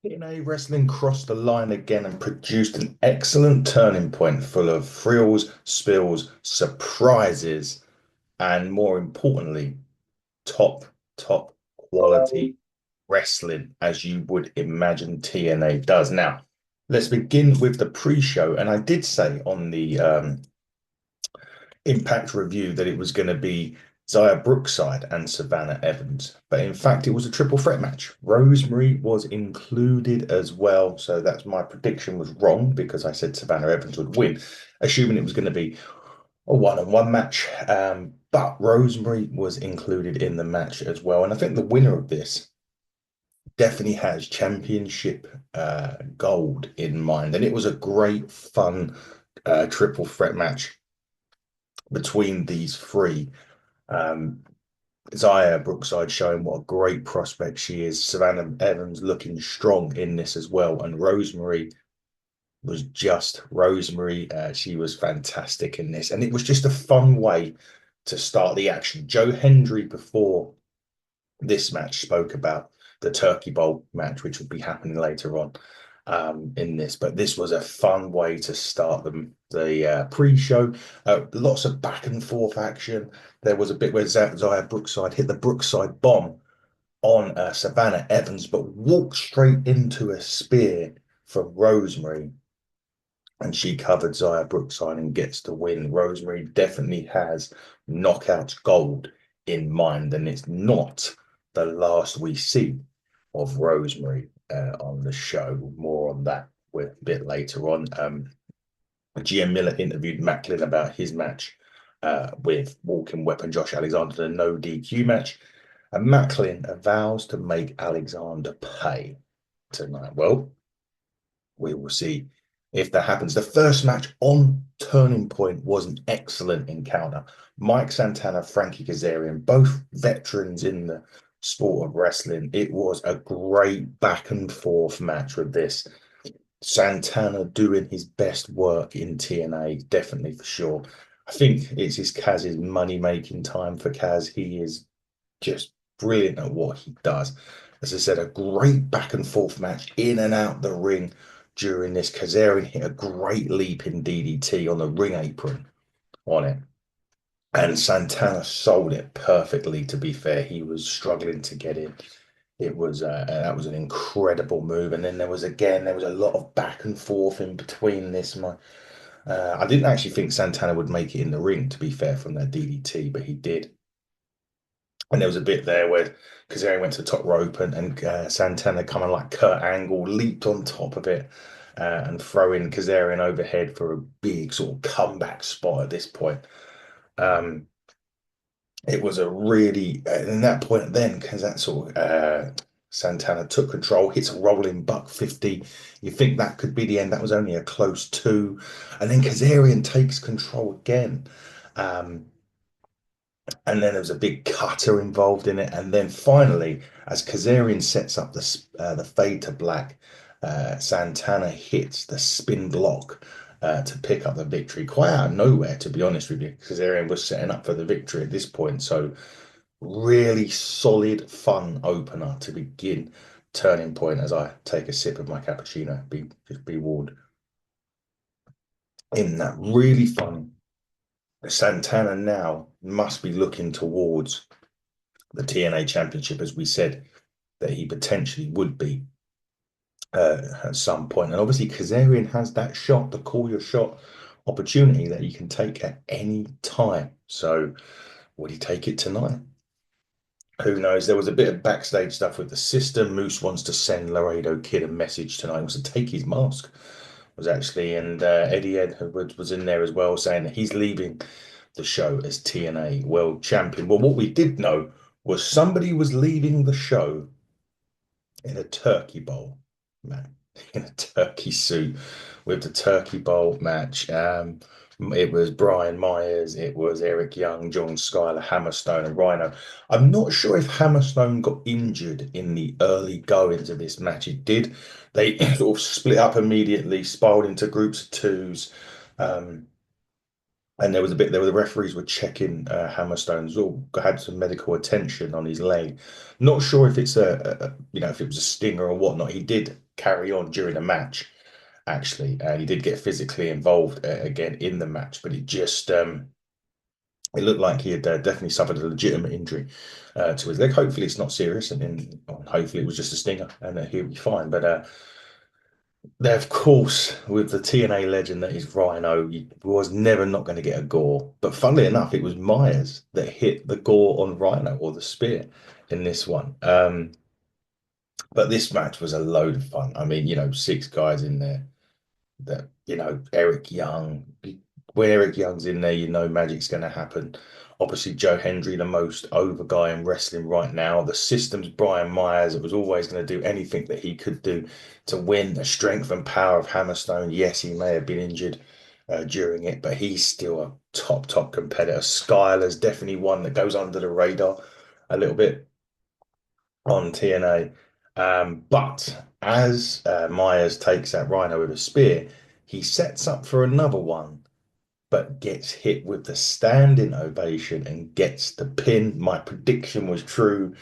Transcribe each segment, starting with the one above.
TNA Wrestling crossed the line again and produced an excellent turning point full of thrills, spills, surprises, and more importantly, top, top quality wrestling, as you would imagine TNA does. Now, let's begin with the pre-show. And I did say on the Impact review that it was going to be Zaya Brookside and Savannah Evans. But in fact, it was a triple threat match. Rosemary was included as well. So that's my prediction was wrong because I said Savannah Evans would win, assuming it was going to be a one-on-one match. But Rosemary was included in the match as well. And I think the winner of this definitely has championship gold in mind. And it was a great, fun triple threat match between these three. Um, Zaya Brookside showing what a great prospect she is. Savannah Evans looking strong in this as well. And Rosemary was just Rosemary. She was fantastic in this. And it was just a fun way to start the action. Joe Hendry, before this match, spoke about the Turkey Bowl match, which would be happening later on in this. But this was a fun way to start the pre-show. Lots of back and forth action. There was a bit where Zaya Brookside hit the Brookside bomb on Savannah Evans, but walked straight into a spear from Rosemary, and she covered Zaya Brookside and gets the win. Rosemary definitely has knockout gold in mind, and it's not the last we see of Rosemary on the show. More on that a bit later on. GM Miller interviewed Macklin about his match with walking weapon Josh Alexander, the no DQ match. And Macklin vows to make Alexander pay tonight. Well, we will see if that happens. The first match on Turning Point was an excellent encounter. Mike Santana, Frankie Kazarian, both veterans in the sport of wrestling. It was a great back and forth match with this. Santana doing his best work in TNA, definitely for sure. I think it's his Kaz's money making time for Kaz. He is just brilliant at what he does. As I said, a great back and forth match in and out the ring during this. Kazarian hit a great leap in DDT on the ring apron on it. And Santana sold it perfectly, to be fair. He was struggling to get in. It was that was an incredible move. And then there was a lot of back and forth in between this. I didn't actually think Santana would make it in the ring, to be fair, from that DDT, but he did. And there was a bit there where Kazarian went to the top rope and Santana coming like Kurt Angle leaped on top of it and throwing Kazarian overhead for a big sort of comeback spot at this point. Um, it was a really, in that point then, because that sort of Santana took control, hits a rolling buck 50. You think that could be the end. That was only a close two. And then Kazarian takes control again. Um, and then there was a big cutter involved in it. And then finally, as Kazarian sets up the fade to black, Santana hits the spin block to pick up the victory. Quite out of nowhere, to be honest with you. Kazarian was setting up for the victory at this point. So really solid, fun opener to begin Turning Point as I take a sip of my cappuccino. Just be warned. In that really fun, Santana now must be looking towards the TNA Championship, as we said that he potentially would be at some point. And obviously, Kazarian has that shot, the call your shot opportunity that you can take at any time. So, would he take it tonight? Who knows? There was a bit of backstage stuff with the system. Moose wants to send Laredo Kid a message tonight. He wants to take his mask, was actually. And Eddie Edwards was in there as well, saying that he's leaving the show as TNA World Champion. Well, what we did know was somebody was leaving the show in a turkey bowl, man, in a turkey suit with the turkey bowl match. It was Brian Myers, it was Eric Young, John Skyler, Hammerstone, and Rhino. I'm not sure if Hammerstone got injured in the early goings of this match. It did. They sort of split up immediately, spiraled into groups of twos. Um, And there was a bit there where the referees were checking Hammerstone's all had some medical attention on his leg. Not sure if it's if it was a stinger or whatnot. He did carry on during the match actually, and he did get physically involved again in the match, but it looked like he had definitely suffered a legitimate injury to his leg. Hopefully, it's not serious, and then hopefully it was just a stinger, and he'll be fine. But there, of course, with the TNA legend that is Rhino, he was never not going to get a gore. But funnily enough, it was Myers that hit the gore on Rhino or the spear in this one. But this match was a load of fun. I mean, six guys in there that Eric Young. When Eric Young's in there, magic's going to happen. Obviously, Joe Hendry, the most over guy in wrestling right now. The system's Brian Myers. It was always going to do anything that he could do to win. The strength and power of Hammerstone. Yes, he may have been injured during it, but he's still a top competitor. Skyler's definitely one that goes under the radar a little bit on TNA. But as Myers takes that Rhino with a spear, he sets up for another one, but gets hit with the standing ovation and gets the pin. My prediction was true.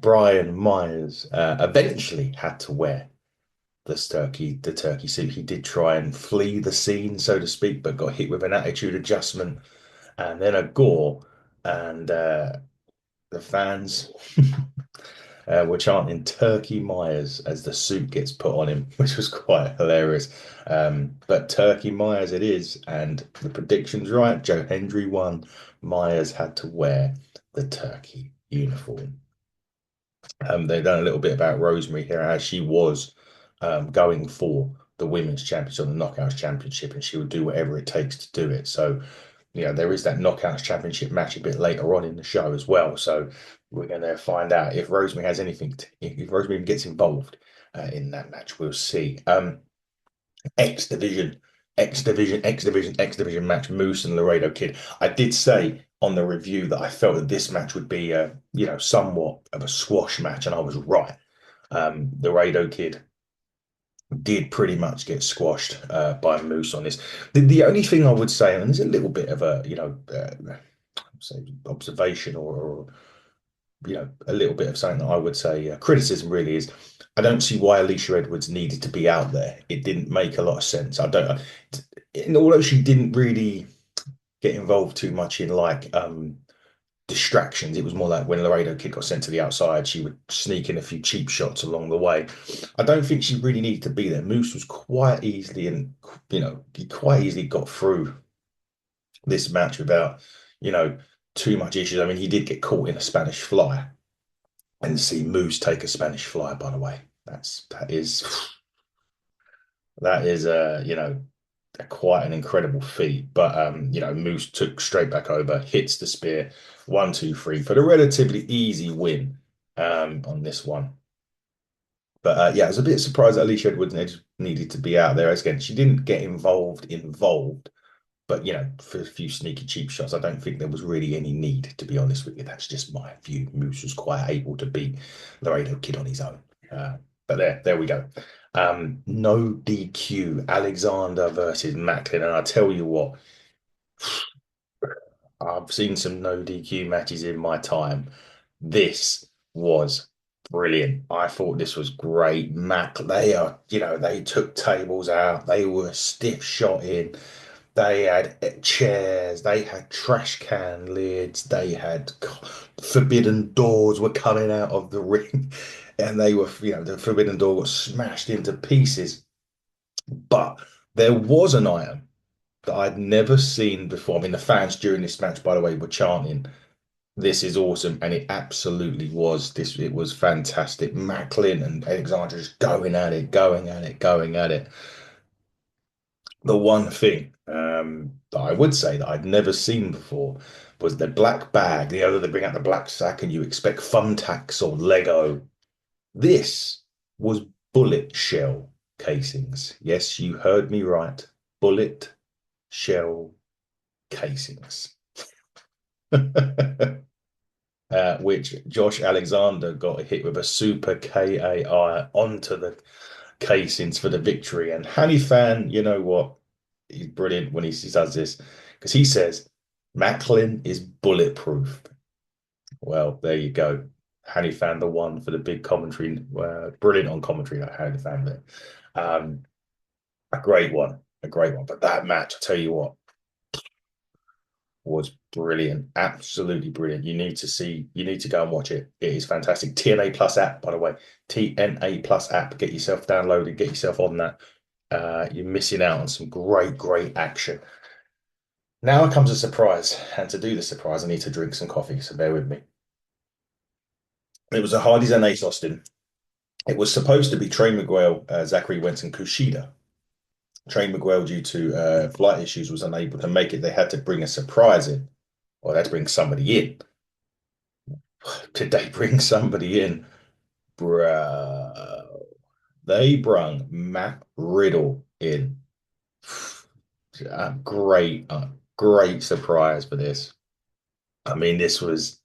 Brian Myers eventually had to wear the turkey suit. He did try and flee the scene, so to speak, but got hit with an attitude adjustment and then a gore. And the fans were chanting Turkey Myers as the suit gets put on him, which was quite hilarious. But Turkey Myers it is, and the prediction's right. Joe Hendry won. Myers had to wear the turkey uniform. They've done a little bit about Rosemary here, as she was going for the women's championship, the Knockouts Championship, and she would do whatever it takes to do it. So, there is that Knockouts Championship match a bit later on in the show as well. So we're going to find out if Rosemary has anything, if Rosemary gets involved in that match. We'll see. X Division, X Division, X Division, X Division match, Moose and Laredo Kid. I did say on the review that I felt that this match would be, somewhat of a squash match, and I was right. Laredo Kid did pretty much get squashed by Moose on this. The only thing I would say, and there's a little bit of a, say observation or a little bit of something that I would say criticism really is I don't see why Alicia Edwards needed to be out there. It didn't make a lot of sense. I don't, and although she didn't really get involved too much in distractions, it was more like when Laredo Kid got sent to the outside, she would sneak in a few cheap shots along the way. I don't think she really needed to be there. Moose was quite easily, and he quite easily got through this match without, too much issues. I mean, he did get caught in a Spanish fly, and see Moose take a Spanish fly, by the way. That is quite an incredible feat. But Moose took straight back over, hits the spear, 1, 2, 3 for the relatively easy win on this one. But yeah, I was a bit surprised that Alicia Edwards needed to be out there. As again, she didn't get involved, but for a few sneaky cheap shots, I don't think there was really any need, to be honest with you. That's just my view. Moose was quite able to beat Laredo Kid on his own. But there we go. No DQ, Alexander versus Macklin. And I tell you what, I've seen some no DQ matches in my time. This was brilliant. I thought this was great. They took tables out. They were stiff shot in. They had chairs, they had trash can lids, they had forbidden doors were coming out of the ring, and they were, the forbidden door got smashed into pieces. But there was an item that I'd never seen before. I mean, the fans during this match, by the way, were chanting, "This is awesome," and it absolutely was. It was fantastic. Macklin and Alexander just going at it, going at it, going at it. The one thing that I would say that I'd never seen before was the black bag. They bring out the black sack and you expect thumbtacks or Lego. This was bullet shell casings. Yes, you heard me right. Bullet shell casings. Which Josh Alexander got hit with a super KAI onto the casings for the victory. And Hanny Fan, you know what? He's brilliant when he does this because he says Macklin is bulletproof. Well, there you go. Hanny found the one for the big commentary. Brilliant on commentary, like Hanny found it. Um, a great one, a great one. But that match, I tell you what, was brilliant, absolutely brilliant. You need to go and watch it. It is fantastic. TNA Plus app, by the way, TNA Plus app. Get yourself downloaded, get yourself on that. You're missing out on some great, great action. Now comes a surprise, and to do the surprise, I need to drink some coffee, so bear with me. It was a Hardys and Ace Austin. It was supposed to be Trey Miguel, Zachary Wentz, and Kushida. Trey Miguel, due to flight issues, was unable to make it. They had to bring a surprise in, or they had to bring somebody in. Did they bring somebody in? Bruh. They brung Matt Riddle in. Great, great surprise for this. I mean, this was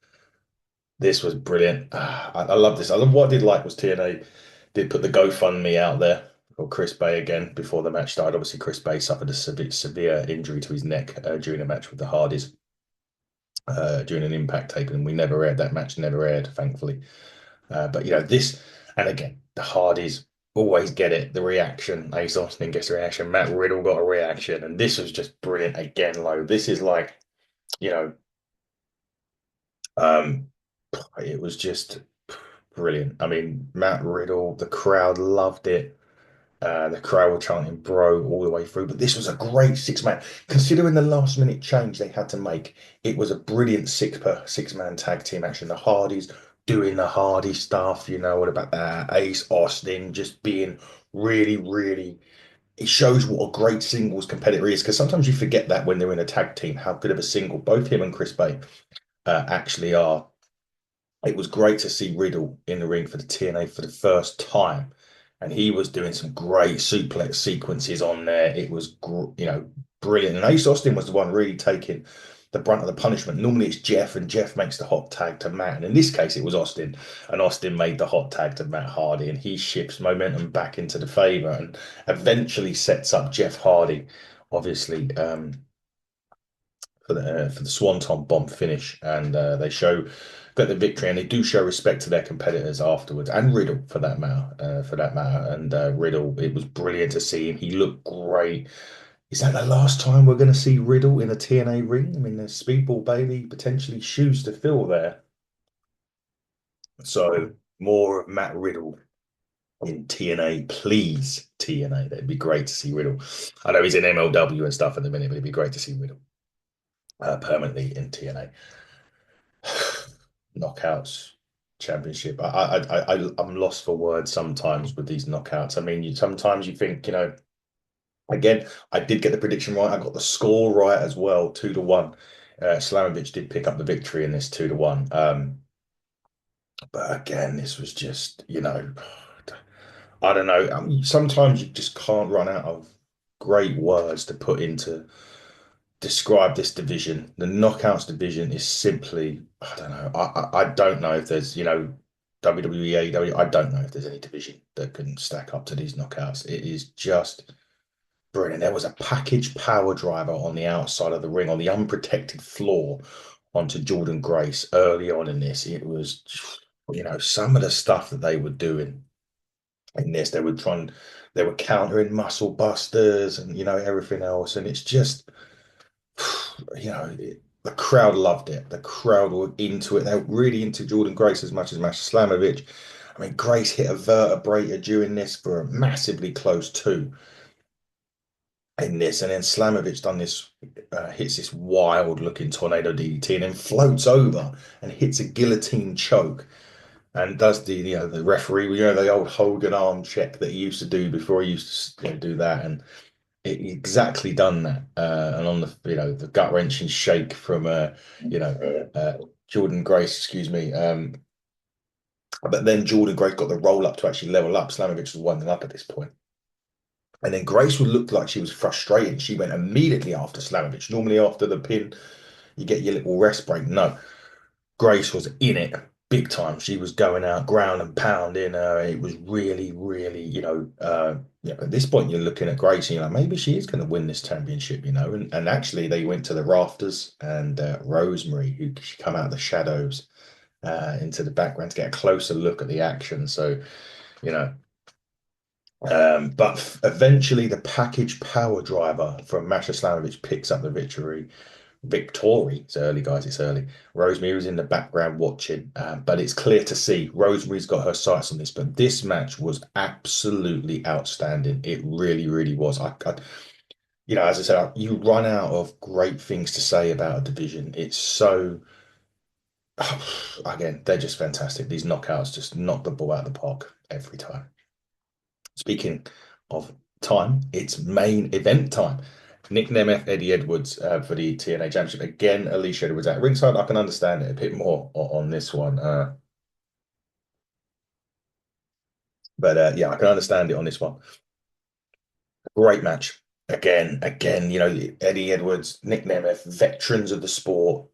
brilliant. I love this. I love what I did like was TNA did put the GoFundMe out there for Chris Bay again before the match started. Obviously, Chris Bay suffered a severe injury to his neck during a match with the Hardys during an Impact tape, and we never aired that match. Never aired, thankfully. But this, and again, the Hardys always get it. The reaction, Ace Austin gets a reaction. Matt Riddle got a reaction, and this was just brilliant again. This is like, you know, um, it was just brilliant. I mean, Matt Riddle, the crowd loved it. The crowd were chanting bro all the way through. But this was a great six man. Considering the last minute change they had to make, it was a brilliant six man tag team action. The Hardys doing the Hardy stuff, what about that? Ace Austin just being really, really. It shows what a great singles competitor is, because sometimes you forget that when they're in a tag team, how good of a single both him and Chris Bay actually are. It was great to see Riddle in the ring for the TNA for the first time, and he was doing some great suplex sequences on there. It was, brilliant. And Ace Austin was the one really taking the brunt of the punishment. Normally it's Jeff, and Jeff makes the hot tag to Matt. And in this case, it was Austin, and Austin made the hot tag to Matt Hardy, and he shifts momentum back into the favor and eventually sets up Jeff Hardy, obviously. For the Swanton bomb finish, and they get the victory, and they do show respect to their competitors afterwards, and Riddle for that matter. And Riddle, it was brilliant to see him. He looked great. Is that the last time we're going to see Riddle in a TNA ring? I mean, there's Speedball Bailey potentially shoes to fill there. So more of Matt Riddle in TNA, please. TNA, that'd be great to see Riddle. I know he's in MLW and stuff in the minute, but it'd be great to see Riddle permanently in TNA. Knockouts championship. I'm lost for words sometimes with these knockouts. I mean, sometimes you think, again, I did get the prediction right. I got the score right as well, 2-1. Slamovich did pick up the victory in this 2-1. But again, this was just, I don't know. Sometimes you just can't run out of great words to put into describe this division. The knockouts division is simply, I don't know. I don't know if there's, WWE, AEW, I don't know if there's any division that can stack up to these knockouts. It is just brilliant. There was a package power driver on the outside of the ring, on the unprotected floor, onto Jordan Grace early on in this. It was, some of the stuff that they were doing in this, they were countering muscle busters and, everything else. And it's just, the crowd loved it. The crowd were into it. They were really into Jordan Grace as much as Master Slamovich. I mean, Grace hit a vertebrator during this for a massively close two in this, and then Slamovich done this, hits this wild looking tornado DDT, and then floats over and hits a guillotine choke, and does the referee, the old Hogan arm check that he used to do before he used to do that, and exactly done that, and on the gut wrenching shake from Jordan Grace, excuse me. But then Jordan Grace got the roll up to actually level up. Slamovich was 1 up at this point. And then Grace would look like she was frustrated. She went immediately after Slamovich. Normally after the pin, you get your little rest break. No, Grace was in it. big time. She was going out ground and pounding. It was really, really, at this point you're looking at Gracie, you're like, maybe she is going to win this championship, and actually they went to the rafters and Rosemary, who she come out of the shadows into the background to get a closer look at the action. So, you know, but eventually the package power driver from Masha Slamovich picks up the victory. It's early, guys. It's early. Rosemary was in the background watching, but it's clear to see Rosemary's got her sights on this. But this match was absolutely outstanding. It really, really was. As I said, you run out of great things to say about a division. It's so, again, they're just fantastic. These knockouts just knock the ball out of the park every time. Speaking of time, it's main event time. Nick Nemeth, Eddie Edwards for the TNA Championship. Again, Alicia Edwards at ringside. I can understand it a bit more on this one. But yeah, I can understand it on this one. Great match. Again, Eddie Edwards, Nick Nemeth, veterans of the sport.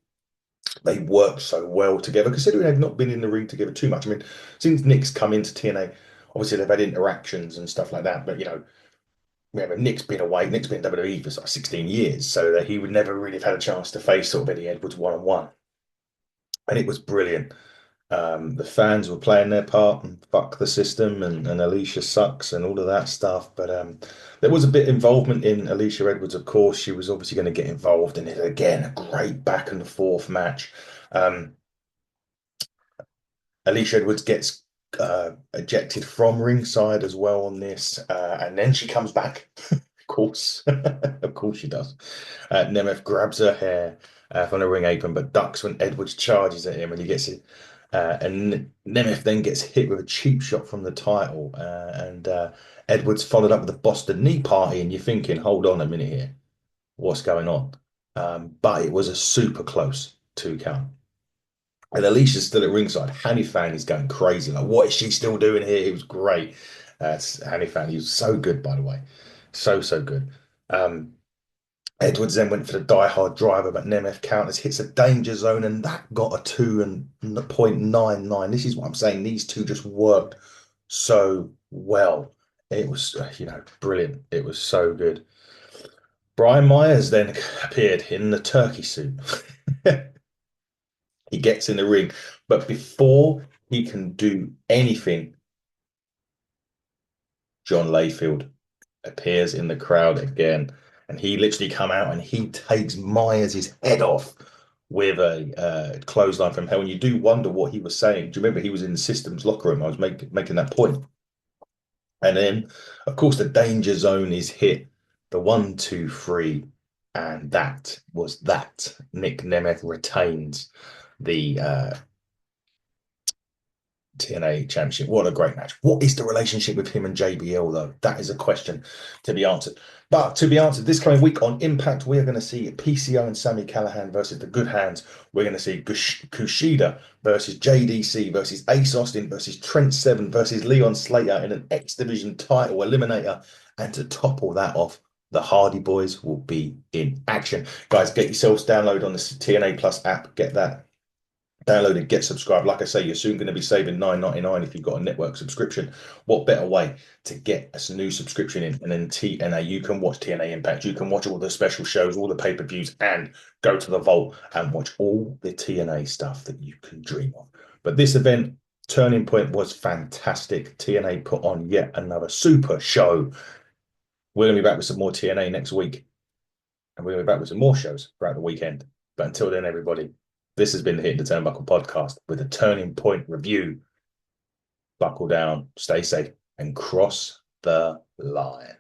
They work so well together, considering they've not been in the ring together too much. I mean, since Nick's come into TNA, obviously they've had interactions and stuff like that. But remember, Nick's been away. Nick's been in WWE for like 16 years, so that he would never really have had a chance to face sort of Eddie Edwards one-on-one. And it was brilliant. The fans were playing their part and fuck the system and Alicia sucks and all of that stuff. But there was a bit involvement in Alicia Edwards, of course. She was obviously going to get involved in it again. A great back and forth match. Um, Alicia Edwards gets ejected from ringside as well on this, and then she comes back. Of course, of course she does. Nemeth grabs her hair from the ring apron, but ducks when Edwards charges at him, and he gets it. And Nemeth then gets hit with a cheap shot from the title, and Edwards followed up with a Boston Knee Party, and you're thinking, hold on a minute here, what's going on? But it was a super close 2 count. And Alicia's still at ringside. Hanny fan is going crazy. Like, what is she still doing here? It was great. Hanny fan, he was so good, by the way. So, so good. Um, Edwards then went for the die-hard driver, but Nemeth counters, hits a danger zone, and that got a 2.99. This is what I'm saying. These two just worked so well. It was, brilliant. It was so good. Brian Myers then appeared in the turkey suit. He gets in the ring, but before he can do anything, John Layfield appears in the crowd again, and he literally come out and he takes Myers' head off with a clothesline from hell. And you do wonder what he was saying. Do you remember he was in the systems locker room? I was making that point. And then, of course, the danger zone is hit. The 1, 2, 3, and that was that. Nick Nemeth retains the TNA Championship. What a great match. What is the relationship with him and JBL, though? That is a question to be answered. But to be answered, this coming week on Impact, we are going to see PCO and Sami Callihan versus the Good Hands. We're going to see Kushida versus JDC versus Ace Austin versus Trent Seven versus Leon Slater in an X Division title eliminator. And to top all that off, the Hardy Boys will be in action. Guys, get yourselves downloaded on the TNA Plus app. Get that download it, get subscribed. Like I say, you're soon going to be saving $9.99 if you've got a network subscription. What better way to get a new subscription in? And then TNA, you can watch TNA Impact, you can watch all the special shows, all the pay-per-views, and go to the vault and watch all the TNA stuff that you can dream of. But this event, Turning Point, was fantastic. TNA put on yet another super show. We're going to be back with some more TNA next week, and we're going to be back with some more shows throughout the weekend. But until then, everybody, this has been the Hit the Turnbuckle podcast with a Turning Point review. Buckle down, stay safe, and cross the line.